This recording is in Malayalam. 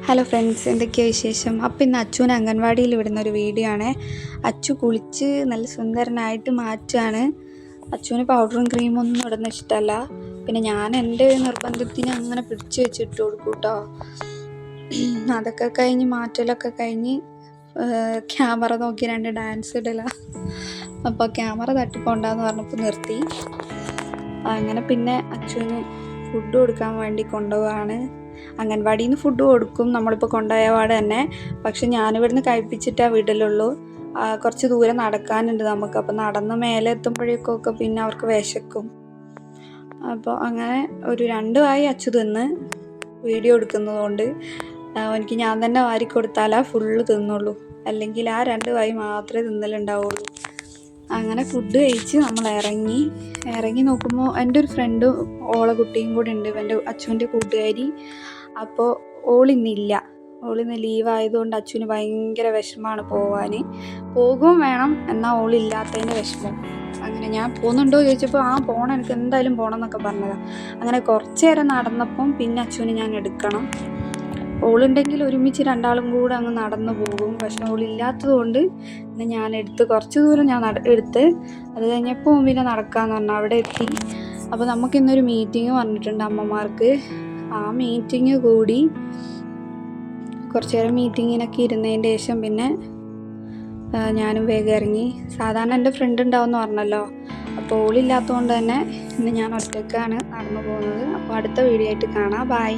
ഹലോ ഫ്രണ്ട്സ്, എന്തൊക്കെയാണ് വിശേഷം? അപ്പോൾ ഇന്ന് അച്ചുവിനെ അംഗൻവാടിയിൽ വിടുന്ന ഒരു വീഡിയോ ആണ്. അച്ചു കുളിച്ച് നല്ല സുന്ദരനായിട്ട് മാറ്റുകയാണ്. അച്ചുവിന് പൗഡറും ക്രീമും ഒന്നും ഇടുന്ന ഇഷ്ടമല്ല. പിന്നെ ഞാൻ എൻ്റെ നിർബന്ധത്തിന് അങ്ങനെ പിടിച്ച് വെച്ചിട്ട് കൊടുക്കും കേട്ടോ. അതൊക്കെ കഴിഞ്ഞ് മാറ്റലൊക്കെ കഴിഞ്ഞ് ക്യാമറ നോക്കി 2 ഡാൻസ് ഇടല. അപ്പോൾ ക്യാമറ തട്ടിപ്പോണ്ടെന്ന് പറഞ്ഞപ്പോൾ നിർത്തി. അങ്ങനെ പിന്നെ അച്ചുവിന് ഫുഡ് കൊടുക്കാൻ വേണ്ടി കൊണ്ടുപോവാണ്. അംഗൻവാടിയിൽ നിന്ന് ഫുഡ് കൊടുക്കും നമ്മളിപ്പോൾ കൊണ്ടുപോയ പാട് തന്നെ. പക്ഷെ ഞാനിവിടുന്ന് കഴിപ്പിച്ചിട്ടേ വിടലുള്ളൂ. കുറച്ച് ദൂരം നടക്കാനുണ്ട് നമുക്ക്. അപ്പോൾ നടന്ന് മേലെ എത്തുമ്പോഴേക്കൊക്കെ പിന്നെ അവർക്ക് വിശക്കും. അപ്പോൾ അങ്ങനെ ഒരു 2 വായി അച്ചു തിന്ന് വീഡിയോ എടുക്കുന്നതുകൊണ്ട് എനിക്ക് ഞാൻ തന്നെ വാരി കൊടുത്താലേ ഫുള്ള് തിന്നുള്ളൂ. അല്ലെങ്കിൽ ആ 2 വായി മാത്രമേ തിന്നലുണ്ടാവുള്ളൂ. അങ്ങനെ ഫുഡ് കഴിച്ച് നമ്മൾ ഇറങ്ങി നോക്കുമ്പോൾ എൻ്റെ ഒരു ഫ്രണ്ട് ഓളെ കുട്ടിയും കൂടെ ഉണ്ട്, എൻ്റെ അച്ചുവിൻ്റെ കൂട്ടുകാരി. അപ്പോൾ ഓളിന്ന് ലീവായതുകൊണ്ട് അച്ചുവിന് ഭയങ്കര വിഷമമാണ് പോകുകയും വേണം, എന്നാൽ ഓളില്ലാത്തതിൻ്റെ വിഷമം. അങ്ങനെ ഞാൻ പോകുന്നുണ്ടോ ചോദിച്ചപ്പോൾ പോകണം, എനിക്ക് എന്തായാലും പോകണം എന്നൊക്കെ പറഞ്ഞതാണ്. അങ്ങനെ കുറച്ച് നേരം നടന്നപ്പം പിന്നെ അച്ചുവിനെ ഞാൻ എടുക്കണം. ഓളുണ്ടെങ്കിൽ ഒരുമിച്ച് 2 ആളും കൂടെ അങ്ങ് നടന്നു പോകും. പക്ഷെ ഓളില്ലാത്തത് കൊണ്ട് പിന്നെ ഞാൻ കുറച്ച് ദൂരം ഞാൻ എടുത്ത് അത് കഴിഞ്ഞപ്പോൾ പിന്നെ നടക്കാമെന്ന് പറഞ്ഞു അവിടെ എത്തി. അപ്പോൾ നമുക്കിന്നൊരു മീറ്റിംഗ് പറഞ്ഞിട്ടുണ്ട് അമ്മമാർക്ക്. ആ മീറ്റിംഗ് കൂടി കുറച്ച് നേരം മീറ്റിങ്ങിനൊക്കെ ഇരുന്നതിൻ്റെ ശേഷം പിന്നെ ഞാനും വേഗം ഇറങ്ങി. സാധാരണ എൻ്റെ ഫ്രണ്ട് ഉണ്ടാവുമെന്ന് പറഞ്ഞല്ലോ, അപ്പോൾ ഓളില്ലാത്തതുകൊണ്ട് തന്നെ ഇന്ന് ഞാൻ ഒറ്റയ്ക്കാണ് നടന്നു പോകുന്നത്. അപ്പോൾ അടുത്ത വീഡിയോ ആയിട്ട് കാണാം. ബൈ.